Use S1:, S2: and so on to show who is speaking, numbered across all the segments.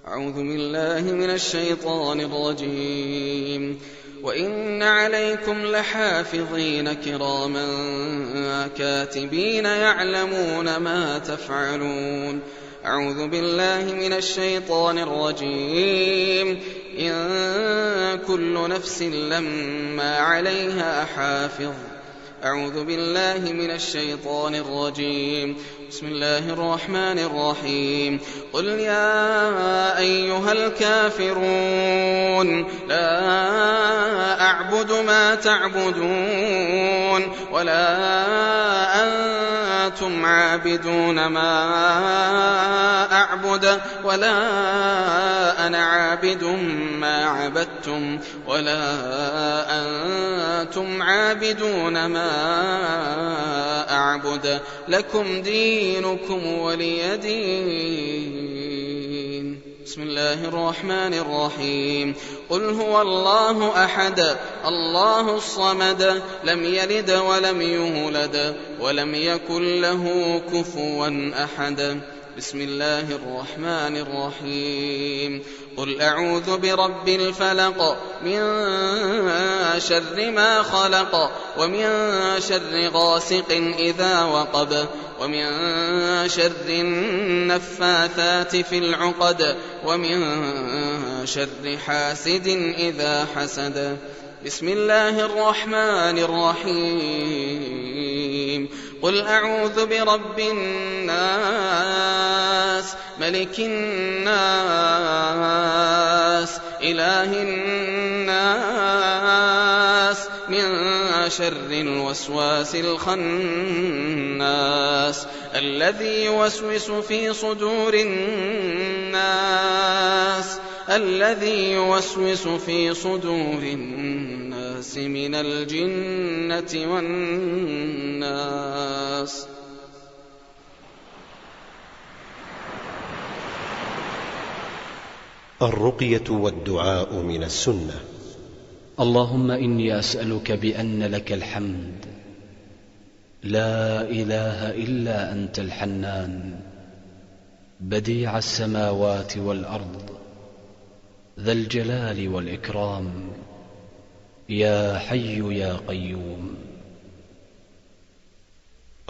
S1: أعوذ بالله من الشيطان الرجيم. وإن عليكم لحافظين كراما كاتبين يعلمون ما تفعلون. أعوذ بالله من الشيطان الرجيم. إن كل نفس لما عليها حافظ. أعوذ بالله من الشيطان الرجيم. بسم الله الرحمن الرحيم. قل يا أيها الكافرون لا أعبد ما تعبدون ولا أنتم عابدون ما أعبد ولا أنا عابد ما عبدتم ولا أنتم عابدون ما أعبد لكم دينكم ولي دين. بسم الله الرحمن الرحيم. قل هو الله أحد الله الصمد لم يلد ولم يولد ولم يكن له كفوا أحد. بسم الله الرحمن الرحيم. قل أعوذ برب الفلق من شر ما خلق ومن شر غاسق إذا وقب ومن شر النفاثات في العقد ومن شر حاسد إذا حسد. بسم الله الرحمن الرحيم. قل أعوذ برب الناس ملك الناس إله الناس من شر الوسواس الخناس الذي يوسوس في صدور الناس من الجنة والناس.
S2: الرقية والدعاء من السنة.
S3: اللهم إني أسألك بأن لك الحمد لا إله إلا أنت الحنان بديع السماوات والأرض ذا الجلال والإكرام يا حي يا قيوم.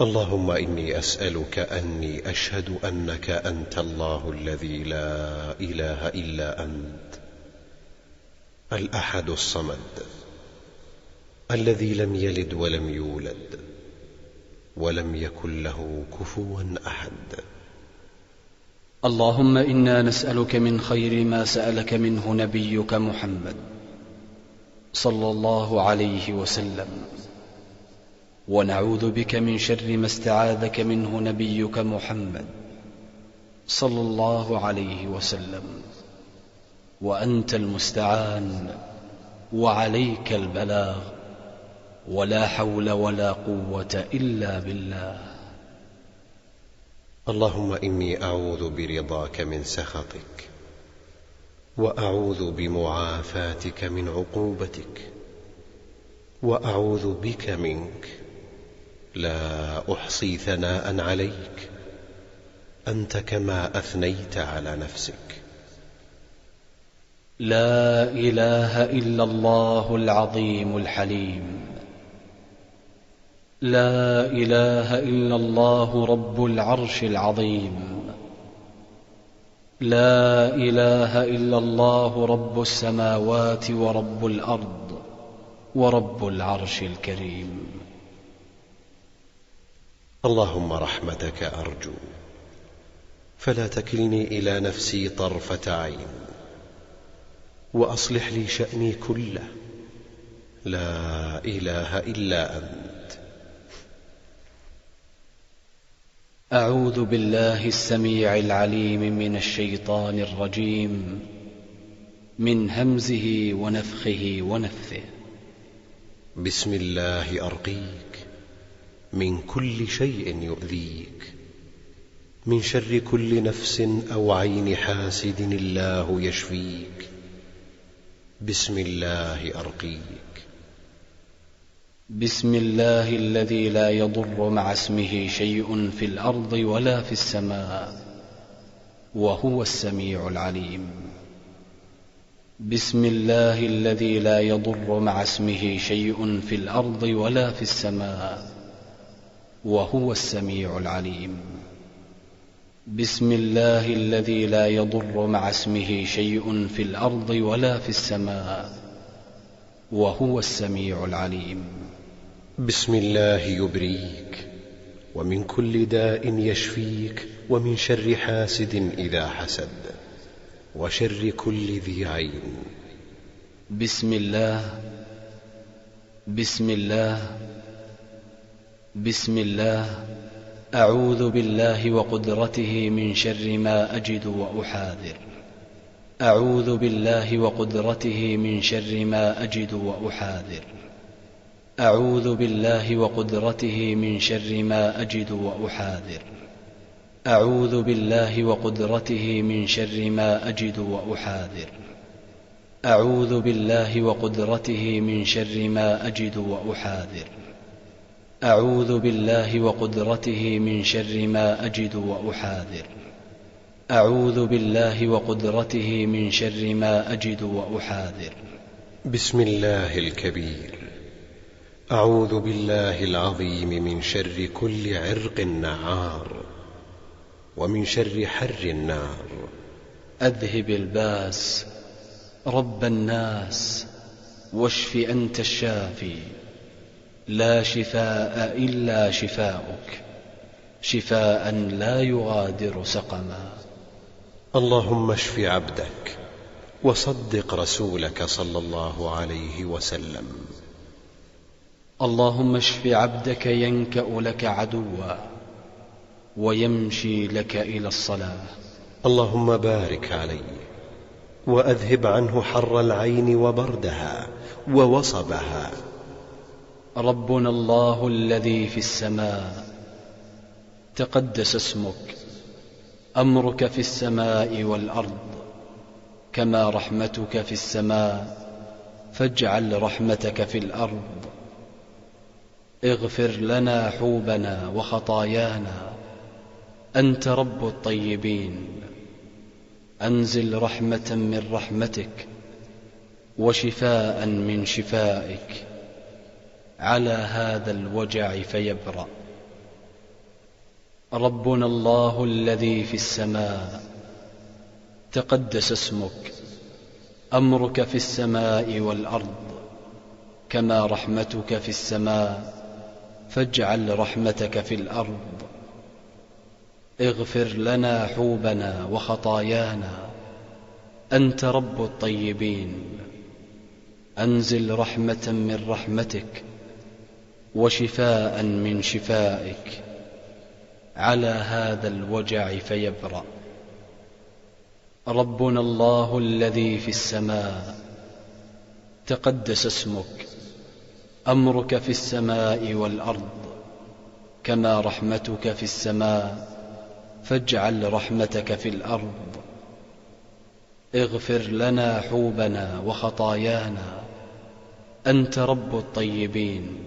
S2: اللهم إني أسألك أني أشهد أنك أنت الله الذي لا إله إلا أنت الأحد الصمد الذي لم يلد ولم يولد ولم يكن له كفوا أحد.
S3: اللهم إنا نسألك من خير ما سألك منه نبيك محمد صلى الله عليه وسلم ونعوذ بك من شر ما استعاذك منه نبيك محمد صلى الله عليه وسلم وأنت المستعان وعليك البلاغ ولا حول ولا قوة إلا بالله.
S2: اللهم إني أعوذ برضاك من سخطك وأعوذ بمعافاتك من عقوبتك وأعوذ بك منك لا أحصي ثناء عليك أنت كما أثنيت على نفسك.
S3: لا إله إلا الله العظيم الحليم. لا إله إلا الله رب العرش العظيم. لا إله إلا الله رب السماوات ورب الأرض ورب العرش الكريم.
S2: اللهم رحمتك أرجو فلا تكلني إلى نفسي طرفة عين وأصلح لي شأني كله لا إله إلا أنت.
S3: أعوذ بالله السميع العليم من الشيطان الرجيم من همزه ونفخه ونفثه.
S2: بسم الله أرقيك من كل شيء يؤذيك من شر كل نفس أو عين حاسد الله يشفيك. بسم الله أرقيك.
S3: بسم الله الذي لا يضر مع اسمه شيء في الأرض ولا في السماء وهو السميع العليم. بسم الله الذي لا يضر مع اسمه شيء في الأرض ولا في السماء وهو السميع العليم. بسم الله الذي لا يضر مع اسمه شيء في الأرض ولا في السماء وهو السميع العليم.
S2: بسم الله يبريك ومن كل داء يشفيك ومن شر حاسد إذا حسد وشر كل ذي عين.
S3: بسم الله بسم الله بسم الله أعوذ بالله وقدرته من شر ما أجد وأحاذر. أعوذ بالله وقدرته من شر ما أجد وأحاذر. أعوذ بالله وقدرته من شر ما أجد وأحاذر. أعوذ بالله وقدرته من شر ما أجد وأحاذر. أعوذ بالله وقدرته من شر ما أجد وأحاذر. أعوذ بالله وقدرته من شر ما أجد وأحاذر. أعوذ بالله وقدرته من شر ما أجد وأحاذر.
S2: بسم الله الكبير. أعوذ بالله العظيم من شر كل عرق نعار ومن شر حر النار.
S3: أذهب الباس رب الناس واشف أنت الشافي لا شفاء إلا شفاؤك شفاء لا يغادر سقما.
S2: اللهم اشف عبدك وصدق رسولك صلى الله عليه وسلم.
S3: اللهم اشف عبدك ينكأ لك عدوا ويمشي لك إلى الصلاة.
S2: اللهم بارك عليه وأذهب عنه حر العين وبردها ووصبها.
S3: ربنا الله الذي في السماء تقدس اسمك. أمرك في السماء والأرض كما رحمتك في السماء فاجعل رحمتك في الأرض. اغفر لنا حوبنا وخطايانا أنت رب الطيبين. أنزل رحمة من رحمتك وشفاء من شفائك على هذا الوجع فيبرأ. ربنا الله الذي في السماء تقدس اسمك. أمرك في السماء والأرض كما رحمتك في السماء فاجعل رحمتك في الأرض. اغفر لنا حوبنا وخطايانا أنت رب الطيبين. أنزل رحمة من رحمتك وشفاء من شفائك على هذا الوجع فيبرأ. ربنا الله الذي في السماء تقدس اسمك. أمرك في السماء والأرض كما رحمتك في السماء فاجعل رحمتك في الأرض. اغفر لنا حوبنا وخطايانا أنت رب الطيبين.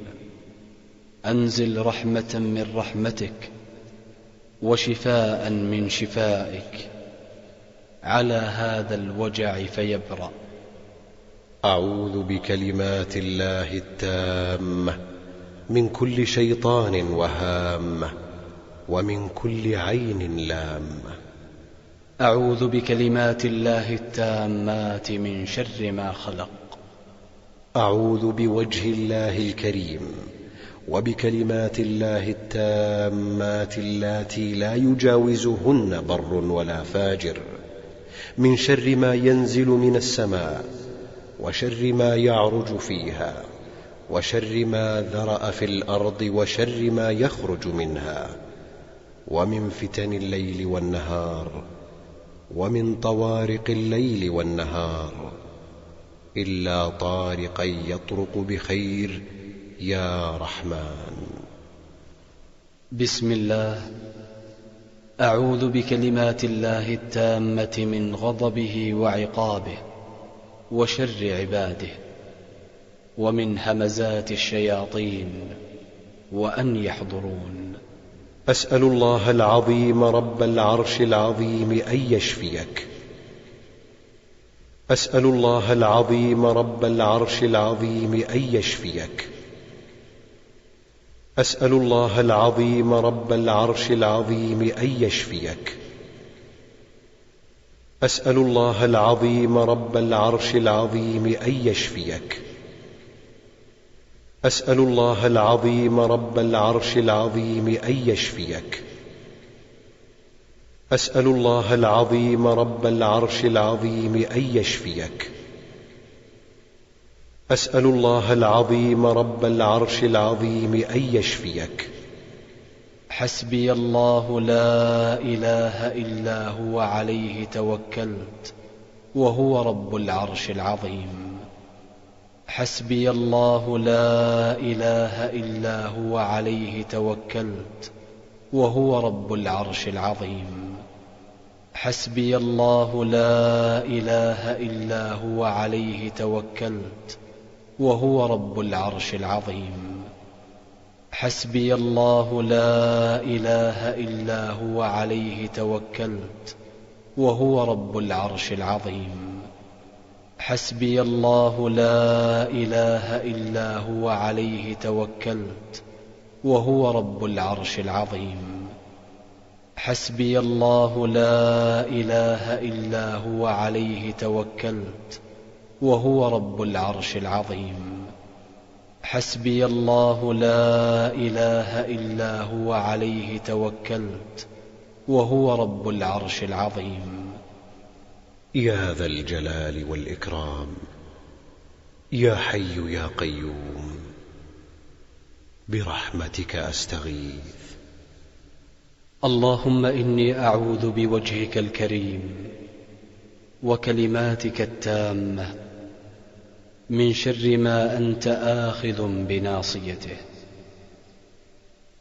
S3: أنزل رحمة من رحمتك وشفاء من شفائك على هذا الوجع فيبرأ.
S2: أعوذ بكلمات الله التامة من كل شيطان وهامة ومن كل عين لامة.
S3: أعوذ بكلمات الله التامات من شر ما خلق.
S2: أعوذ بوجه الله الكريم وبكلمات الله التامات اللاتي لا يجاوزهن بر ولا فاجر من شر ما ينزل من السماء وشر ما يعرج فيها وشر ما ذرأ في الأرض وشر ما يخرج منها ومن فتن الليل والنهار ومن طوارق الليل والنهار إلا طارقا يطرق بخير يا رحمن.
S3: بسم الله. أعوذ بكلمات الله التامة من غضبه وعقابه وشر عباده ومن همزات الشياطين وأن يحضرون.
S2: أسأل الله العظيم رب العرش العظيم أن يشفيك. أسأل الله العظيم رب العرش العظيم أن يشفيك. أسأل الله العظيم رب العرش العظيم أن يشفيك. أسأل الله العظيم رب العرش العظيم أن يشفيك. أسأل الله العظيم رب العرش العظيم أن يشفيك. أسأل الله العظيم رب العرش العظيم أن يشفيك. أسأل الله العظيم رب العرش العظيم أن يشفيك.
S3: حسبي الله لا إله إلا هو عليه توكلت وهو رب العرش العظيم. حسبي الله لا إله إلا هو عليه توكلت وهو رب العرش العظيم. حسبي الله لا إله إلا هو عليه توكلت وهو رب العرش العظيم. حسبي الله لا إله إلا هو عليه توكلت وهو رب العرش العظيم. حسبي الله لا إله إلا هو عليه توكلت وهو رب العرش العظيم. حسبي الله لا إله إلا هو عليه توكلت وهو رب العرش العظيم. حسبي الله لا إله إلا هو عليه توكلت وهو رب العرش العظيم.
S2: يا ذا الجلال والإكرام، يا حي يا قيوم، برحمتك أستغيث.
S3: اللهم إني أعوذ بوجهك الكريم وكلماتك التامة من شر ما أنت آخذ بناصيته.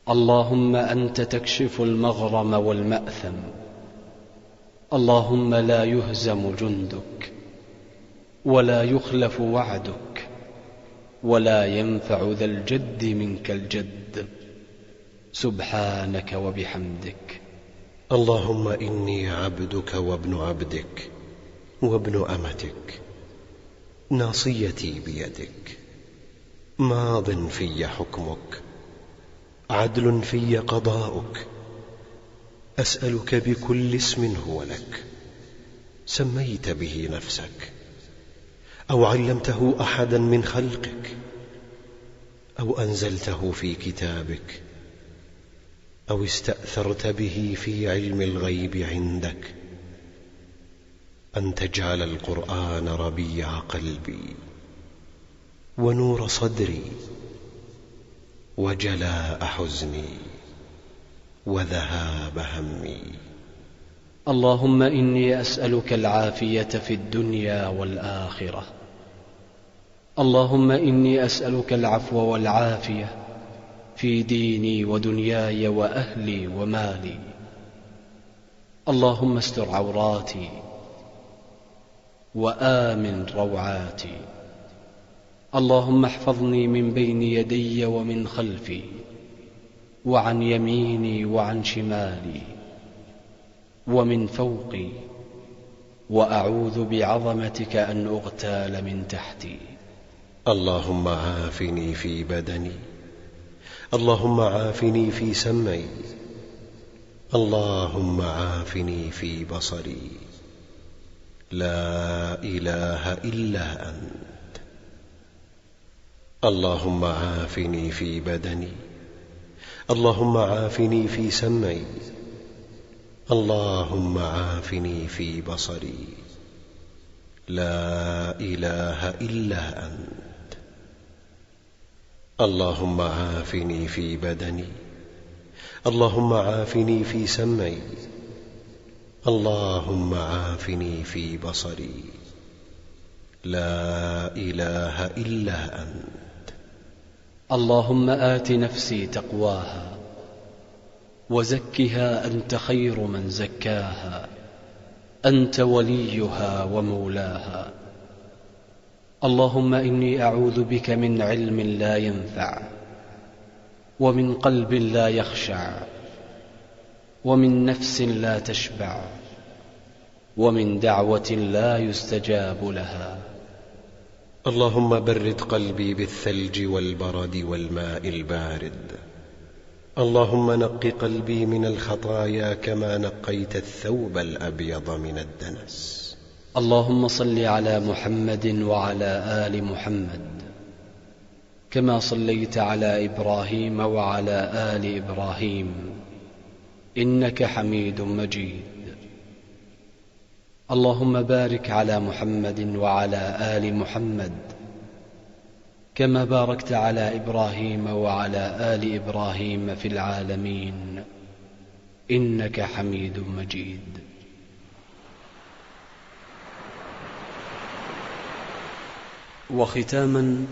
S3: اللهم أنت تكشف المغرم والمأثم. اللهم لا يهزم جندك ولا يخلف وعدك ولا ينفع ذا الجد منك الجد، سبحانك وبحمدك.
S2: اللهم إني عبدك وابن عبدك وابن أمتك، ناصيتي بيدك، ماض في حكمك، عدل في قضاؤك. أسألك بكل اسم هو لك سميت به نفسك أو علمته أحدا من خلقك أو أنزلته في كتابك أو استأثرت به في علم الغيب عندك، أن تجعل القرآن ربيع قلبي ونور صدري وجلاء حزني وذهاب همي.
S3: اللهم إني أسألك العافية في الدنيا والآخرة. اللهم إني أسألك العفو والعافية في ديني ودنياي وأهلي ومالي. اللهم استر عوراتي وآمن روعاتي. اللهم احفظني من بين يدي ومن خلفي وعن يميني وعن شمالي ومن فوقي، وأعوذ بعظمتك أن أغتال من تحتي.
S2: اللهم عافني في بدني، اللهم عافني في سمعي، اللهم عافني في بصري. لا إله إلا أنت. اللهم عافني في بدني، اللهم عافني في سمعي، اللهم عافني في بصري. لا إله إلا أنت. اللهم عافني في بدني، اللهم عافني في سمعي، اللهم عافني في بصري. لا إله إلا أنت.
S3: اللهم آت نفسي تقواها وزكها أنت خير من زكاها، أنت وليها ومولاها. اللهم إني أعوذ بك من علم لا ينفع ومن قلب لا يخشع ومن نفس لا تشبع، ومن دعوة لا يستجاب لها.
S2: اللهم برد قلبي بالثلج والبرد والماء البارد. اللهم نق قلبي من الخطايا كما نقيت الثوب الأبيض من الدنس.
S3: اللهم صل على محمد وعلى آل محمد كما صليت على إبراهيم وعلى آل إبراهيم إنك حميد مجيد. اللهم بارك على محمد وعلى آل محمد كما باركت على إبراهيم وعلى آل إبراهيم في العالمين إنك حميد مجيد. وختاما،